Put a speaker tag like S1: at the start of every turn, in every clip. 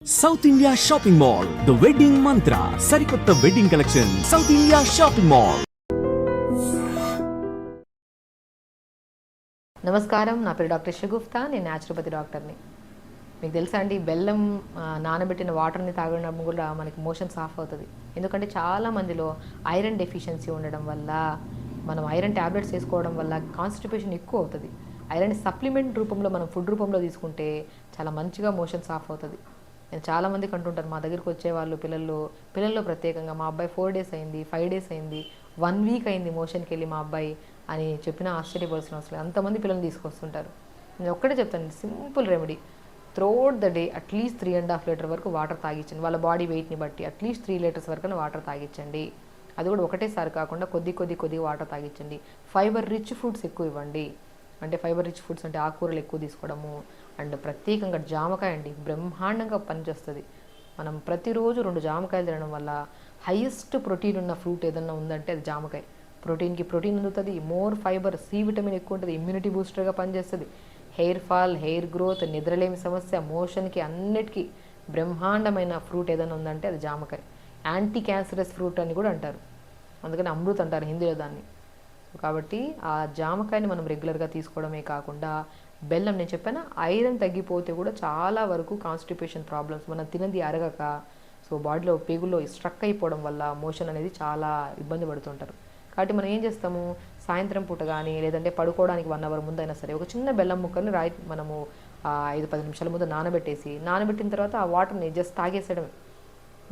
S1: South India shopping mall the wedding మంత్ర సరికొత్త wedding collection south India shopping mall.
S2: నమస్కారం, నా పేరు డాక్టర్ షగుఫ్తా. నేను న్యాచురోపతి డాక్టర్ని. మీకు తెలుసా అండి, బెల్లం నానబెట్టిన వాటర్ని తాగడం కూడా మనకి మోషన్ సాఫ్ అవుతుంది. ఎందుకంటే చాలా మందిలో ఐరన్ డెఫిషియన్సీ ఉండడం వల్ల, మనం ఐరన్ ట్యాబ్లెట్స్ వేసుకోవడం వల్ల కాన్స్టిపేషన్ ఎక్కువ అవుతుంది. ఐరన్ సప్లిమెంట్ రూపంలో మనం ఫుడ్ రూపంలో తీసుకుంటే చాలా మంచిగా మోషన్ సాఫ్ అవుతుంది. నేను చాలామందికి అంటుంటారు, మా దగ్గరికి వచ్చేవాళ్ళు పిల్లల్లో ప్రత్యేకంగా మా అబ్బాయి 4 days అయింది, 5 days అయింది, 1 week అయింది మోషన్కి వెళ్ళి మా అబ్బాయి అని చెప్పినా ఆశ్చర్యపడాల్సిన అవసరం లేదు. అంతమంది పిల్లల్ని తీసుకొస్తుంటారు. నేను ఒక్కటే చెప్తాను, simple remedy. Throughout the day at least 3.5 litre వరకు వాటర్ తాగించండి. వాళ్ళ బాడీ వెయిట్ని బట్టి అట్లీస్ట్ 3 liters వరకు వాటర్ తాగించండి. అది కూడా ఒకటేసారి కాకుండా కొద్దిగా వాటర్ తాగించండి. ఫైబర్ రిచ్ ఫుడ్స్ ఎక్కువ ఇవ్వండి. అంటే ఫైబర్ రిచ్ ఫుడ్స్ అంటే ఆకుకూరలు ఎక్కువ తీసుకోవడము. అండ్ ప్రత్యేకంగా జామకాయ అండి బ్రహ్మాండంగా పనిచేస్తుంది. మనం ప్రతిరోజు 2 జామకాయలు తినడం వల్ల హైయెస్ట్ ప్రోటీన్ ఉన్న ఫ్రూట్ ఏదన్నా ఉందంటే అది జామకాయ. ప్రోటీన్కి ప్రోటీన్ అందుతుంది, మోర్ ఫైబర్, సి విటమిన్ ఎక్కువ ఉంటుంది, ఇమ్యూనిటీ బూస్టర్గా పనిచేస్తుంది. హెయిర్ ఫాల్, హెయిర్ గ్రోత్, నిద్రలేమి సమస్య, మోషన్కి అన్నిటికీ బ్రహ్మాండమైన ఫ్రూట్ ఏదైనా ఉందంటే అది జామకాయ. యాంటీ క్యాన్సరస్ ఫ్రూట్ అని కూడా అంటారు, అందుకని అమృత్ అంటారు హిందీలో దాన్ని. కాబట్టి ఆ జామకాయని మనం రెగ్యులర్గా తీసుకోవడమే కాకుండా బెల్లం, నేను చెప్పాను ఐరన్ తగ్గిపోతే కూడా చాలా వరకు కాన్స్టిపేషన్ ప్రాబ్లమ్స్, మనం తినది అరగక బాడీలో పేగుల్లో స్ట్రక్ అయిపోవడం వల్ల మోషన్ అనేది చాలా ఇబ్బంది పడుతుంటారు. కాబట్టి మనం ఏం చేస్తాము, సాయంత్రం పూట కానీ లేదంటే పడుకోవడానికి 1 hour ముందైనా సరే ఒక చిన్న బెల్లం ముక్కని మనము 5-10 నిమిషాల ముందు నానబెట్టిన తర్వాత ఆ వాటర్ని జస్ట్ తాగేసేయడమే.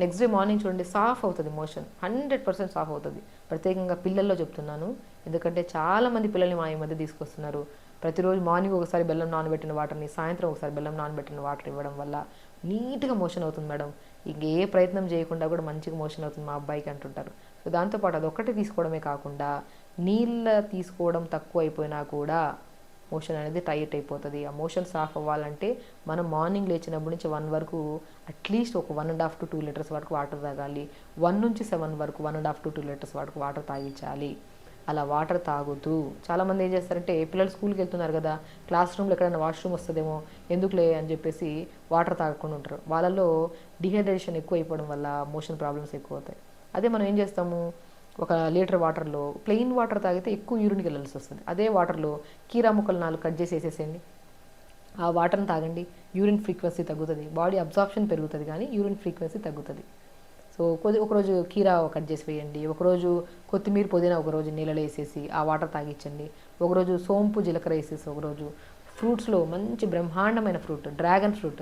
S2: నెక్స్ట్ డే మార్నింగ్ చూడండి, సాఫ్ అవుతుంది మోషన్, 100% సాఫ్ అవుతుంది. ప్రత్యేకంగా పిల్లల్లో చెప్తున్నాను, ఎందుకంటే చాలామంది పిల్లల్ని మా ఈ మధ్య తీసుకొస్తున్నారు. ప్రతిరోజు మార్నింగ్ ఒకసారి బెల్లం నానబెట్టిన వాటర్ని, సాయంత్రం ఒకసారి బెల్లం నానబెట్టిన వాటర్ ఇవ్వడం వల్ల నీట్గా మోషన్ అవుతుంది మేడం. ఇంకే ప్రయత్నం చేయకుండా కూడా మంచిగా మోషన్ అవుతుంది మా అబ్బాయికి అంటుంటారు. సో దాంతోపాటు అదొక్కటి తీసుకోవడమే కాకుండా నీళ్ళ తీసుకోవడం తక్కువ అయిపోయినా కూడా మోషన్ అనేది టైట్ అయిపోతుంది. ఆ మోషన్ సాఫ్ అవ్వాలంటే మనం మార్నింగ్ లేచినప్పటి నుంచి 1 వరకు అట్లీస్ట్ ఒక 1.5 to 2 liters వరకు వాటర్ తాగాలి. 1 నుంచి 7 వరకు 1.5 to 2 liters వరకు వాటర్ తాగించాలి. అలా వాటర్ తాగుతూ చాలామంది ఏం చేస్తారంటే, పిల్లలు స్కూల్కి వెళ్తున్నారు కదా, క్లాస్ రూమ్లో ఎక్కడైనా వాష్రూమ్ వస్తుందేమో ఎందుకులే అని చెప్పేసి వాటర్ తాగకుండా ఉంటారు. వాళ్ళలో డిహైడ్రేషన్ ఎక్కువ అయిపోవడం వల్ల మోషన్ ప్రాబ్లమ్స్ ఎక్కువ అవుతాయి. అదే మనం ఏం చేస్తాము, 1 లీటర్ వాటర్లో ప్లెయిన్ వాటర్ తాగితే ఎక్కువ యూరిన్కి వెళ్ళాల్సి వస్తుంది. అదే వాటర్లో కీరా ముక్కలు 4 కట్ చేసి వేసేసేయండి, ఆ వాటర్ని తాగండి. యూరిన్ ఫ్రీక్వెన్సీ తగ్గుతుంది, బాడీ అబ్జార్ప్షన్ పెరుగుతుంది కానీ యూరిన్ ఫ్రీక్వెన్సీ తగ్గుతుంది. సో ఒకరోజు కీరా కట్ చేసి వేయండి, ఒకరోజు కొత్తిమీర పుదీనా ఒకరోజు నీళ్ళలో వేసేసి ఆ వాటర్ తాగించండి, ఒకరోజు సోంపు జీలకర్ర వేసేసి, ఒకరోజు ఫ్రూట్స్లో మంచి బ్రహ్మాండమైన ఫ్రూట్ డ్రాగన్ ఫ్రూట్,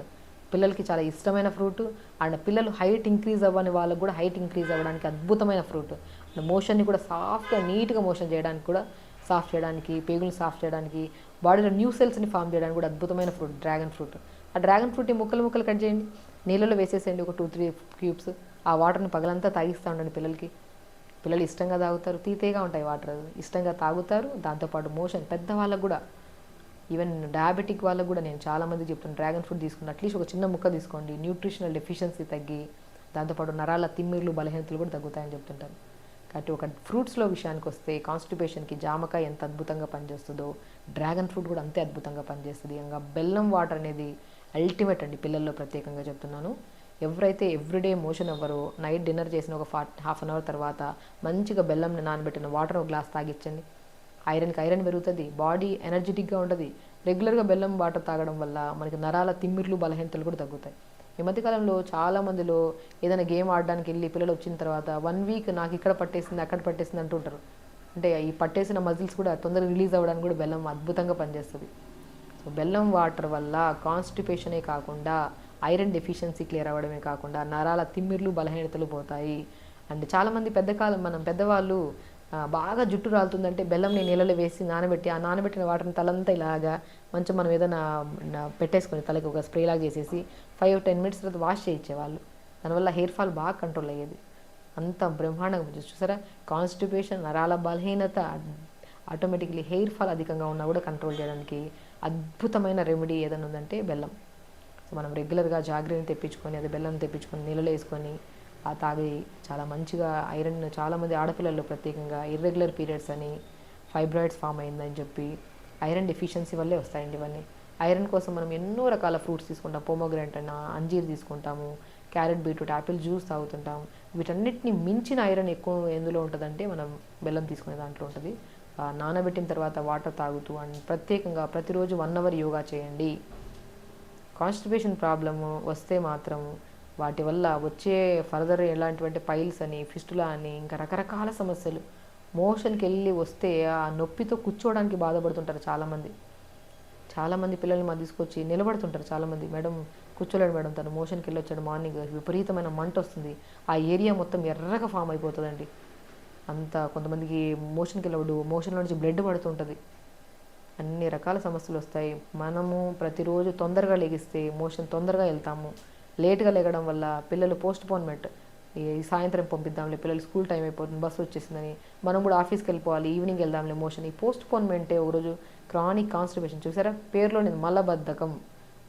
S2: పిల్లలకి చాలా ఇష్టమైన ఫ్రూట్. అండ్ పిల్లలు హైట్ ఇంక్రీజ్ అవ్వని వాళ్ళకు కూడా హైట్ ఇంక్రీజ్ అవ్వడానికి అద్భుతమైన ఫ్రూట్. అండ్ మోషన్ని కూడా సాఫ్ట్గా నీట్గా మోషన్ చేయడానికి కూడా, సాఫ్ చేయడానికి, పేగులను సాఫ్ చేయడానికి, బాడీలో న్యూ సెల్స్ని ఫామ్ చేయడానికి కూడా అద్భుతమైన ఫ్రూట్ డ్రాగన్ ఫ్రూట్. ఆ డ్రాగన్ ఫ్రూట్ని ముక్కలు కట్ చేయండి, నీళ్ళలో వేసేసేయండి ఒక 2-3 cubes. ఆ వాటర్ని పగలంతా తాగిస్తూ ఉండండి పిల్లలకి. పిల్లలు ఇష్టంగా తాగుతారు, తీతేగా ఉంటాయి వాటర్, ఇష్టంగా తాగుతారు. దాంతోపాటు మోషన్ పెద్దవాళ్ళకు కూడా, ఈవెన్ డయాబెటిక్ వాళ్ళకు కూడా నేను చాలామంది చెప్తాను, డ్రాగన్ ఫ్రూట్ తీసుకుని అట్లీస్ట్ ఒక చిన్న ముక్క తీసుకోండి, న్యూట్రిషనల్ డెఫిషియన్సీ తగ్గి దాంతోపాటు నరాల తిమ్మిర్లు, బలహీనతలు కూడా తగ్గుతాయని చెప్తుంటారు. కాబట్టి ఒక ఫ్రూట్స్లో విషయానికి వస్తే కాన్స్టిపేషన్కి జామకాయ ఎంత అద్భుతంగా పనిచేస్తుందో డ్రాగన్ ఫ్రూట్ కూడా అంతే అద్భుతంగా పనిచేస్తుంది. ఇంకా బెల్లం వాటర్ అనేది అల్టిమేట్ అండి, పిల్లల్లో ప్రత్యేకంగా చెప్తున్నాను. ఎవరైతే ఎవ్రీడే మోషన్ అవ్వరో నైట్ డిన్నర్ చేసిన ఒక హాఫ్ అన్ అవర్ తర్వాత మంచిగా బెల్లంని నానబెట్టిన వాటర్ ఒక గ్లాస్ తాగించండి. ఐరన్కి ఐరన్ పెరుగుతుంది, బాడీ ఎనర్జెటిక్గా ఉంటుంది. రెగ్యులర్గా బెల్లం వాటర్ తాగడం వల్ల మనకి నరాల తిమ్మిర్లు, బలహీనతలు కూడా తగ్గుతాయి. ఈ మధ్యకాలంలో చాలామందిలో ఏదైనా గేమ్ ఆడడానికి వెళ్ళి పిల్లలు వచ్చిన తర్వాత 1 week నాకు ఇక్కడ పట్టేసింది, అక్కడ పట్టేసింది అంటుంటారు. అంటే ఈ పట్టేసిన మజిల్స్ కూడా తొందరగా రిలీజ్ అవ్వడానికి కూడా బెల్లం అద్భుతంగా పనిచేస్తుంది. సో బెల్లం వాటర్ వల్ల కాన్స్టిపేషనే కాకుండా ఐరన్ డెఫిషియన్సీ క్లియర్ అవ్వడమే కాకుండా నరాల తిమ్మిర్లు, బలహీనతలు పోతాయి. అండ్ చాలామంది పెద్దవాళ్ళు బాగా జుట్టు రాలుతుందంటే బెల్లంని నీళ్ళలో వేసి నానబెట్టి, ఆ నానబెట్టిన వాటర్ని తలంతా ఇలాగా మంచి మనం ఏదైనా పెట్టేసుకొని తలకి ఒక స్ప్రే లాగా చేసేసి 5-10 minutes తర్వాత వాష్ చేయించేవాళ్ళు. దానివల్ల హెయిర్ ఫాల్ బాగా కంట్రోల్ అయ్యేది. అంత బ్రహ్మాండంగా చూసారా, కాన్స్టిపేషన్, నరాల బలహీనత, ఆటోమేటిక్లీ హెయిర్ ఫాల్ అధికంగా ఉన్నా కూడా కంట్రోల్ చేయడానికి అద్భుతమైన రెమెడీ ఏదైనా ఉందంటే బెల్లం. సో మనం రెగ్యులర్గా జాగ్రత్తని తెప్పించుకొని, అది బెల్లం తెప్పించుకొని నీళ్ళలో వేసుకొని ఆ తాగి చాలా మంచిగా ఐరన్, చాలామంది ఆడపిల్లల్లో ప్రత్యేకంగా ఇర్రెగ్యులర్ పీరియడ్స్ అని, ఫైబ్రాయిడ్స్ ఫామ్ అయిందని చెప్పి ఐరన్ డెఫిషియన్సీ వల్లే వస్తాయండి ఇవన్నీ. ఐరన్ కోసం మనం ఎన్నో రకాల ఫ్రూట్స్ తీసుకుంటాం, పోమోగ్రానైట్ అయినా అంజీర్ తీసుకుంటాము, క్యారెట్, బీట్రూట్, యాపిల్ జ్యూస్ తాగుతుంటాం. వీటన్నిటిని మించిన ఐరన్ ఎక్కువ ఎందులో ఉంటుందంటే మనం బెల్లం తీసుకునే దాంట్లో ఉంటుంది. నానబెట్టిన తర్వాత వాటర్ తాగుతూ అండ్ ప్రత్యేకంగా ప్రతిరోజు 1 అవర్ యోగా చేయండి. కాన్స్టిపేషన్ ప్రాబ్లము వస్తే మాత్రం వాటి వల్ల వచ్చే ఫర్దర్ ఎలాంటివంటే పైల్స్ అని, ఫిస్టులా అని, ఇంకా రకరకాల సమస్యలు. మోషన్కి వెళ్ళి వస్తే ఆ నొప్పితో కూర్చోవడానికి బాధపడుతుంటారు చాలామంది పిల్లల్ని మా తీసుకొచ్చి నిలబడుతుంటారు. చాలామంది, మేడం కూర్చోలేడు మేడం, తను మోషన్కి వెళ్ళి వచ్చాడు, మార్నింగ్ విపరీతమైన మంట వస్తుంది, ఆ ఏరియా మొత్తం ఎర్రగా ఫామ్ అయిపోతుందండి. అంత కొంతమందికి మోషన్కి వెళ్ళవడు, మోషన్లో నుంచి బ్లడ్ పడుతుంటుంది, అన్ని రకాల సమస్యలు వస్తాయి. మనము ప్రతిరోజు తొందరగా లెగిస్తే మోషన్ తొందరగా వెళ్తాము. లేట్గా లెగడం వల్ల పిల్లలు పోస్ట్పోన్మెంట్, ఈ సాయంత్రం పంపిద్దాంలే, పిల్లలు స్కూల్ టైం అయిపోతుంది, బస్సు వచ్చేసిందని, మనం కూడా ఆఫీస్కి వెళ్ళిపోవాలి, ఈవినింగ్ వెళ్దాంలే, మోషన్. ఈ పోస్ట్పోన్మెంటే ఒకరోజు క్రానిక్ కాన్స్టిపేషన్. చూసారా, పేరులో నేను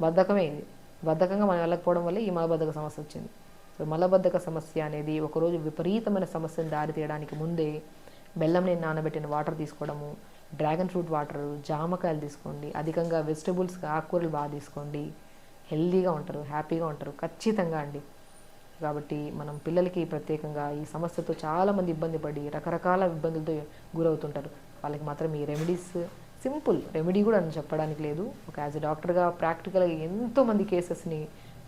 S2: బద్ధకమే ఇది. బద్ధకంగా మనం వెళ్ళకపోవడం వల్ల ఈ మలబద్ధక సమస్య వచ్చింది. మలబద్ధక సమస్య అనేది ఒకరోజు విపరీతమైన సమస్యను దారితీయడానికి ముందే బెల్లంని నానబెట్టిన వాటర్ తీసుకోవడము, డ్రాగన్ ఫ్రూట్ వాటర్, జామకాయలు తీసుకోండి, అధికంగా వెజిటబుల్స్, ఆకుకూరలు బాగా తీసుకోండి, హెల్దీగా ఉంటారు, హ్యాపీగా ఉంటారు ఖచ్చితంగా అండి. కాబట్టి మనం పిల్లలకి ప్రత్యేకంగా ఈ సమస్యతో చాలామంది ఇబ్బంది పడి రకరకాల ఇబ్బందులతో గురవుతుంటారు. వాళ్ళకి మాత్రం ఈ రెమెడీస్, సింపుల్ రెమెడీ కూడా అని చెప్పడానికి లేదు, ఒక యాజ్ ఎ డాక్టర్గా ప్రాక్టికల్గా ఎంతోమంది కేసెస్ని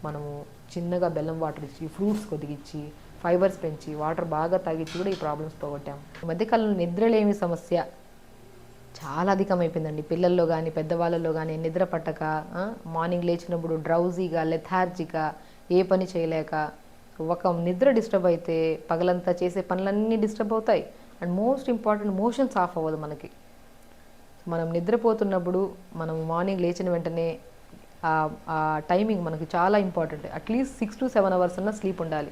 S2: మనము చిన్నగా బెల్లం వాటర్ ఇచ్చి, ఫ్రూట్స్ కొద్దిగిచ్చి, ఫైబర్స్ పెంచి, వాటర్ బాగా తాగించి కూడా ఈ ప్రాబ్లమ్స్ పోగొట్టాము. ఈ మధ్యకాలంలో నిద్రలేమి సమస్య చాలా అధికమైపోయిందండి. పిల్లల్లో కానీ పెద్దవాళ్ళలో కానీ నిద్ర పట్టక, మార్నింగ్ లేచినప్పుడు డ్రౌజీగా, లెథార్జీగా, ఏ పని చేయలేక, ఒక నిద్ర డిస్టర్బ్ అయితే పగలంతా చేసే పనులన్నీ డిస్టర్బ్ అవుతాయి. And most important, motions off అవ్వదు మనకి. మనం నిద్రపోతున్నప్పుడు మనం మార్నింగ్ లేచిన వెంటనే ఆ టైమింగ్ మనకి చాలా ఇంపార్టెంట్. అట్లీస్ట్ 6 to 7 hours అన్న స్లీప్ ఉండాలి.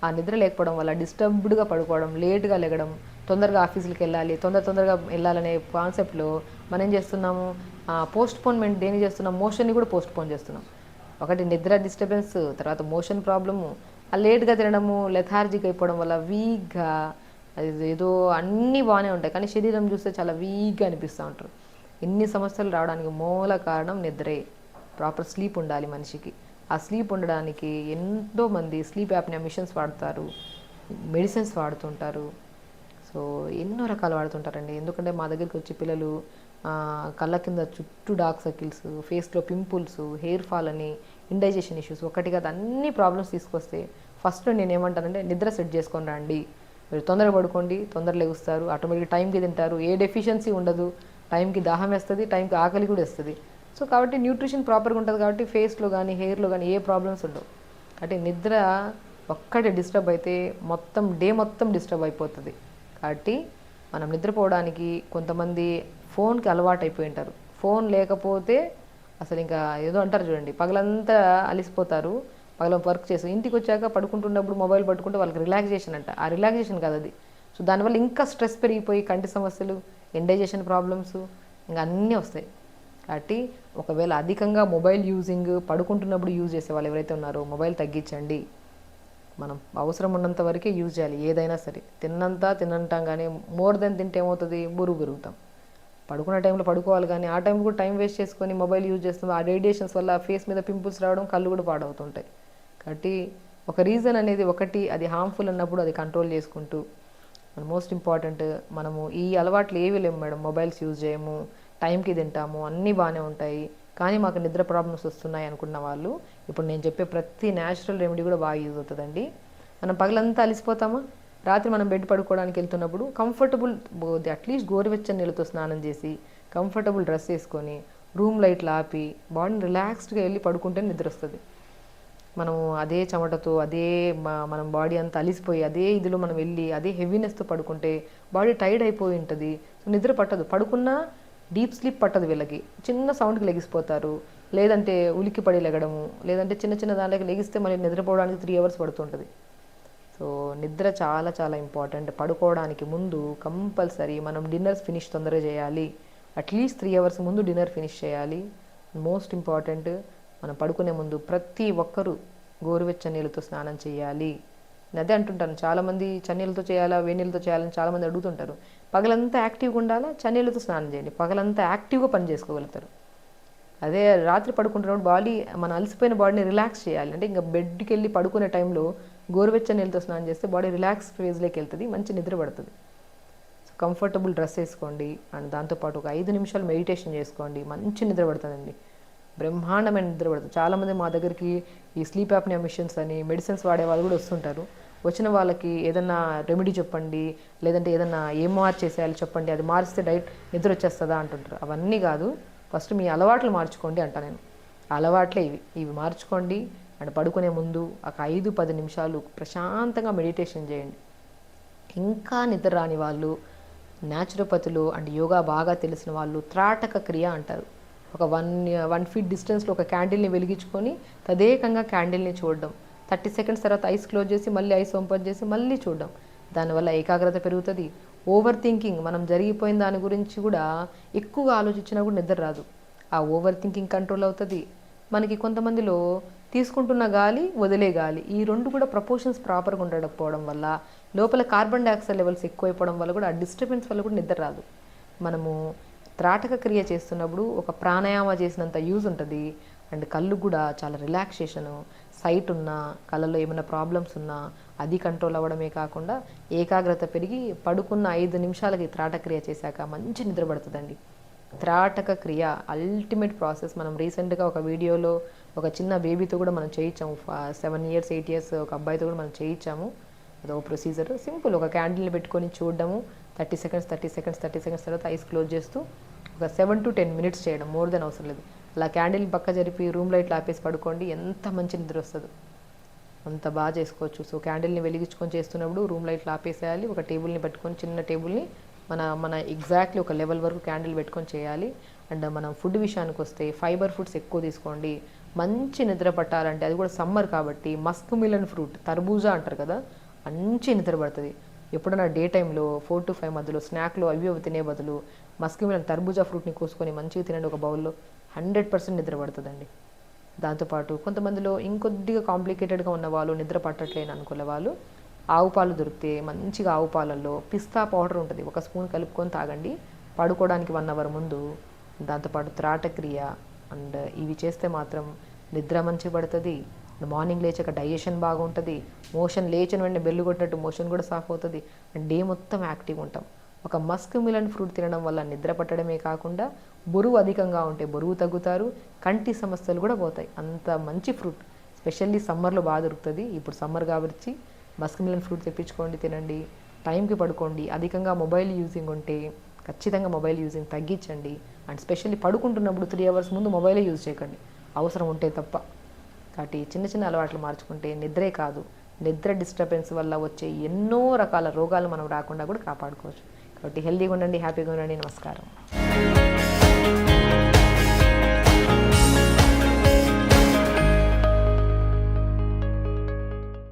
S2: ఆ నిద్ర లేకపోవడం వల్ల డిస్టర్బ్డ్గా పడుకోవడం, లేట్గా లెగడం, తొందరగా ఆఫీసులకు వెళ్ళాలి, తొందరగా వెళ్ళాలనే కాన్సెప్ట్లో మనం ఏం చేస్తున్నాము, పోస్ట్పోన్మెంట్ దేని చేస్తున్నాం, మోషన్ని కూడా పోస్ట్పోన్ చేస్తున్నాం. ఒకటి నిద్ర డిస్టర్బెన్స్, తర్వాత మోషన్ ప్రాబ్లము, ఆ లేట్గా తినడము, లెథార్జిక్ అయిపోవడం వల్ల వీక్గా, అది ఏదో అన్నీ బాగానే ఉంటాయి కానీ శరీరం చూస్తే చాలా వీక్గా అనిపిస్తూ ఉంటారు. ఇన్ని సమస్యలు రావడానికి మూల కారణం నిద్రే. ప్రాపర్ స్లీప్ ఉండాలి మనిషికి. ఆ స్లీప్ ఉండడానికి ఎంతోమంది స్లీప్ యాప్నియా మిషన్స్ వాడతారు, మెడిసిన్స్ వాడుతుంటారు, సో ఎన్నో రకాలు వాడుతుంటారండి. ఎందుకంటే మా దగ్గరికి వచ్చే పిల్లలు కళ్ళ కింద చుట్టూ డార్క్ సర్కిల్స్, ఫేస్లో పింపుల్స్, హెయిర్ ఫాల్ అని, ఇండైజెషన్ ఇష్యూస్, ఒకటి కదా అన్ని ప్రాబ్లమ్స్ తీసుకొస్తే ఫస్ట్ నేను ఏమంటానంటే నిద్ర సెట్ చేసుకొని రండి. మీరు తొందరగా పడుకోండి, తొందరగా లెగుస్తారు, ఆటోమేటిక్గా టైంకి తింటారు, ఏ డెఫిషియన్సీ ఉండదు, టైంకి దాహం వేస్తుంది, టైంకి ఆకలి కూడా వేస్తుంది. సో కాబట్టి న్యూట్రిషన్ ప్రాపర్గా ఉంటుంది కాబట్టి ఫేస్లో కానీ హెయిర్లో కానీ ఏ ప్రాబ్లమ్స్ ఉండవు. అంటే నిద్ర ఒక్కటే డిస్టర్బ్ అయితే మొత్తం డే మొత్తం డిస్టర్బ్ అయిపోతుంది. కాబట్టి మనం నిద్రపోవడానికి కొంతమంది ఫోన్కి అలవాటు అయిపోయి ఉంటారు. ఫోన్ లేకపోతే అసలు ఇంకా ఏదో అంటారు చూడండి, పగలంతా అలిసిపోతారు, పగల వర్క్ చేసి ఇంటికి వచ్చాక పడుకుంటున్నప్పుడు మొబైల్ పట్టుకుంటే వాళ్ళకి రిలాక్సేషన్ అంట. ఆ రిలాక్సేషన్ కాదు అది. సో దానివల్ల ఇంకా స్ట్రెస్ పెరిగిపోయి కంటి సమస్యలు, ఇండైజెషన్ ప్రాబ్లమ్స్ ఇంకా అన్నీ వస్తాయి. కాబట్టి ఒకవేళ అధికంగా మొబైల్ యూజింగ్ పడుకుంటున్నప్పుడు యూజ్ చేసే వాళ్ళు ఎవరైతే ఉన్నారో మొబైల్ తగ్గించండి. మనం అవసరం ఉన్నంత వరకే యూజ్ చేయాలి ఏదైనా సరే. తినంటాం కానీ మోర్ దెన్ తింటే ఏమవుతుంది, బురుగుతాం. పడుకునే టైంలో పడుకోవాలి కానీ ఆ టైంలో కూడా టైం వేస్ట్ చేసుకొని మొబైల్ యూజ్ చేస్తాం. ఆ రేడియేషన్స్ వల్ల ఫేస్ మీద పింపుల్స్ రావడం, కళ్ళు కూడా పాడవుతుంటాయి. కాబట్టి ఒక రీజన్ అనేది ఒకటి, అది హార్మ్ఫుల్ అన్నప్పుడు అది కంట్రోల్ చేసుకుంటూ, మోస్ట్ ఇంపార్టెంట్ మనము ఈ అలవాట్లు ఏవి లేవు మేడం, మొబైల్స్ యూజ్ చేయము, టైంకి తింటాము, అన్నీ బాగానే ఉంటాయి కానీ మాకు నిద్ర ప్రాబ్లమ్స్ వస్తున్నాయి అనుకున్న వాళ్ళు ఇప్పుడు నేను చెప్పే ప్రతి న్యాచురల్ రెమెడీ కూడా బాగా యూజ్ అవుతుందండి. మనం పగలంతా అలిసిపోతామా, రాత్రి మనం బెడ్ పడుకోవడానికి వెళ్తున్నప్పుడు కంఫర్టబుల్, అట్లీస్ట్ గోరువెచ్చని నీళ్ళతో స్నానం చేసి కంఫర్టబుల్ డ్రెస్ వేసుకొని రూమ్ లైట్లు ఆపి బాడీని రిలాక్స్డ్గా వెళ్ళి పడుకుంటే నిద్ర వస్తుంది. మనం అదే చెమటతో మనం బాడీ అంతా అలిసిపోయి అదే ఇదిలో మనం వెళ్ళి అదే హెవీనెస్తో పడుకుంటే బాడీ టైర్డ్ అయిపోయి ఉంటుంది. సో నిద్ర పట్టదు, పడుకున్నా డీప్ స్లీప్ పట్టదు వీళ్ళకి. చిన్న సౌండ్కి లెగిసిపోతారు, లేదంటే ఉలిక్కి పడి లెగడము, లేదంటే చిన్న దాంట్లోకి లెగిస్తే మళ్ళీ నిద్రపోవడానికి 3 hours పడుతుంటుంది. సో నిద్ర చాలా చాలా ఇంపార్టెంట్. పడుకోవడానికి ముందు కంపల్సరీ మనం డిన్నర్స్ ఫినిష్ తొందరగా చేయాలి. అట్లీస్ట్ 3 hours ముందు డిన్నర్ ఫినిష్ చేయాలి. మోస్ట్ ఇంపార్టెంట్, మనం పడుకునే ముందు ప్రతి ఒక్కరూ గోరువెచ్చని నీళ్ళతో స్నానం చేయాలి. నేను అదే అంటుంటాను, చాలామంది చన్నీళ్ళతో చేయాలా వేడినీళ్ళతో చేయాలని చాలామంది అడుగుతుంటారు. పగలంతా యాక్టివ్గా ఉండాలా, చన్నీళ్ళతో స్నానం చేయండి, పగలంతా యాక్టివ్గా పని చేసుకోగలుగుతారు. అదే రాత్రి పడుకుంటున్నప్పుడు బాడీ మన అలసిపోయిన బాడీని రిలాక్స్ చేయాలి. అంటే ఇంకా బెడ్కి వెళ్ళి పడుకునే టైంలో గోరువెచ్చని నీళ్ళతో స్నానం చేస్తే బాడీ రిలాక్స్ ఫేజ్లోకి వెళ్తుంది, మంచి నిద్ర పడుతుంది. సో కంఫర్టబుల్ డ్రెస్ వేసుకోండి అండ్ దాంతోపాటు ఒక 5 నిమిషాలు మెడిటేషన్ చేసుకోండి, మంచి నిద్ర పడుతుందండి, బ్రహ్మాండమైన నిద్ర పడుతుంది. చాలామంది మా దగ్గరికి ఈ స్లీప్ యాప్నియా మిషన్స్ అని మెడిసిన్స్ వాడే వాళ్ళు కూడా వస్తుంటారు. వచ్చిన వాళ్ళకి ఏదన్నా రెమెడీ చెప్పండి, లేదంటే ఏదన్నా ఏం మార్చేసేయాలి చెప్పండి, అది మారిస్తే డైట్ నిద్ర వచ్చేస్తుందా అంటుంటారు. అవన్నీ కాదు, ఫస్ట్ మీ అలవాట్లు మార్చుకోండి అంట నేను. అలవాట్లే ఇవి మార్చుకోండి అండ్ పడుకునే ముందు ఒక 5-10 నిమిషాలు ప్రశాంతంగా మెడిటేషన్ చేయండి. ఇంకా నిద్ర రాని వాళ్ళు, న్యాచురోపతులు అండ్ యోగా బాగా తెలిసిన వాళ్ళు త్రాటక క్రియ అంటారు. ఒక 1 ఫీట్ డిస్టెన్స్లో ఒక క్యాండిల్ని వెలిగించుకొని తదేకంగా క్యాండిల్ని చూడడం, 30 సెకండ్స్ తర్వాత ఐస్ క్లోజ్ చేసి మళ్ళీ ఐస్ ఓపెన్ చేసి మళ్ళీ చూడడం. దానివల్ల ఏకాగ్రత పెరుగుతుంది. ఓవర్ థింకింగ్, మనం జరిగిపోయిన దాని గురించి కూడా ఎక్కువగా ఆలోచించినా కూడా నిద్ర రాదు. ఆ ఓవర్ థింకింగ్ కంట్రోల్ అవుతుంది. మనకి కొంతమందిలో తీసుకుంటున్న గాలి వదిలే గాలి ఈ 2 కూడా ప్రపోర్షన్స్ ప్రాపర్గా ఉండకపోవడం వల్ల, లోపల కార్బన్ డైఆక్సైడ్ లెవెల్స్ ఎక్కువైపోవడం వల్ల కూడా ఆ డిస్టర్బెన్స్ వల్ల కూడా నిద్ర రాదు. మనము త్రాటక క్రియ చేస్తున్నప్పుడు ఒక ప్రాణాయామ చేసినంత యూజ్ ఉంటుంది అండ్ కళ్ళు కూడా చాలా రిలాక్సేషను, సైట్ ఉన్నా కళ్ళలో ఏమైనా ప్రాబ్లమ్స్ ఉన్నా అది కంట్రోల్ అవ్వడమే కాకుండా ఏకాగ్రత పెరిగి పడుకున్న 5 నిమిషాలకి త్రాటక క్రియ చేశాక మంచి నిద్ర పడుతుందండి. త్రాటక క్రియ అల్టిమేట్ ప్రాసెస్. మనం రీసెంట్గా ఒక వీడియోలో ఒక చిన్న బేబీతో కూడా మనం చేయించాము, 7 ఇయర్స్ 8 ఇయర్స్ ఒక అబ్బాయితో కూడా మనం చేయించాము. అదో ప్రొసీజర్ సింపుల్, ఒక క్యాండిల్ని పెట్టుకొని చూడడము, 30 సెకండ్స్ తర్వాత ఐస్ క్లోజ్ చేస్తూ ఒక 7 to 10 మినిట్స్ చేయడం, మోర్ దెన్ అవసరం లేదు. అలా క్యాండిల్ పక్క జరిపి రూమ్ లైట్లు ఆపేసి పడుకోండి, ఎంత మంచి నిద్ర వస్తుందో అంత బాగా చేసుకోవచ్చు. సో క్యాండిల్ని వెలిగించుకొని చేస్తున్నప్పుడు రూమ్ లైట్లు ఆపేసేయాలి, ఒక టేబుల్ని పెట్టుకొని చిన్న టేబుల్ని మన ఎగ్జాక్ట్లీ ఒక లెవెల్ వరకు క్యాండిల్ పెట్టుకొని చేయాలి. అండ్ మనం ఫుడ్ విషయానికి వస్తే ఫైబర్ ఫుడ్స్ ఎక్కువ తీసుకోండి. మంచి నిద్ర పట్టాలంటే అది కూడా సమ్మర్ కాబట్టి మస్క్ మిలన్ ఫ్రూట్, తర్బూజా అంటారు కదా, మంచి నిద్ర పడుతుంది. ఎప్పుడైనా డే టైంలో 4 to 5 మధ్యలో స్నాక్లో అవి తినే బదులు మస్క్ మిలన్ తర్బూజా ఫ్రూట్ని కోసుకొని మంచిగా తినండి ఒక బౌల్లో, 100% నిద్ర పడుతుందండి. దాంతోపాటు కొంతమందిలో ఇంకొద్దిగా కాంప్లికేటెడ్గా ఉన్న వాళ్ళు, నిద్ర పట్టట్లేని అనుకునే వాళ్ళు, ఆవు పాలు దొరికితే మంచిగా ఆవు పాలల్లో పిస్తా పౌడర్ ఉంటుంది, 1 స్పూన్ కలుపుకొని తాగండి పడుకోవడానికి 1 అవర్ ముందు. దాంతోపాటు త్రాటక్రియ అండ్ ఇవి చేస్తే మాత్రం నిద్ర మంచి పడుతుంది. మార్నింగ్ లేచాక డైజెషన్ బాగుంటుంది, మోషన్ లేచిన వెంటనే బెల్లు కొట్టినట్టు మోషన్ కూడా సాఫ్ అవుతుంది అండ్ డే మొత్తం యాక్టివ్గా ఉంటాం. ఒక మస్క్ మిలన్ ఫ్రూట్ తినడం వల్ల నిద్ర పట్టడమే కాకుండా బరువు అధికంగా ఉంటే బరువు తగ్గుతారు, కంటి సమస్యలు కూడా పోతాయి. అంత మంచి ఫ్రూట్, స్పెషల్లీ సమ్మర్లో బాగా దొరుకుతుంది. ఇప్పుడు సమ్మర్ కాబట్టి మస్క్ మిలన్ ఫ్రూట్ తెప్పించుకోండి, తినండి, టైంకి పడుకోండి. అధికంగా మొబైల్ యూజింగ్ ఉంటే ఖచ్చితంగా మొబైల్ యూజింగ్ తగ్గించండి అండ్ స్పెషల్లీ పడుకుంటున్నప్పుడు 3 అవర్స్ ముందు మొబైలే యూజ్ చేయకండి, అవసరం ఉంటే తప్ప. కాబట్టి చిన్న అలవాట్లు మార్చుకుంటే నిద్రే కాదు, నిద్ర డిస్టర్బెన్స్ వల్ల వచ్చే ఎన్నో రకాల రోగాలు మనం రాకుండా కూడా కాపాడుకోవచ్చు. కాబట్టి హెల్తీగా ఉండండి, హ్యాపీగా ఉండండి. నమస్కారం.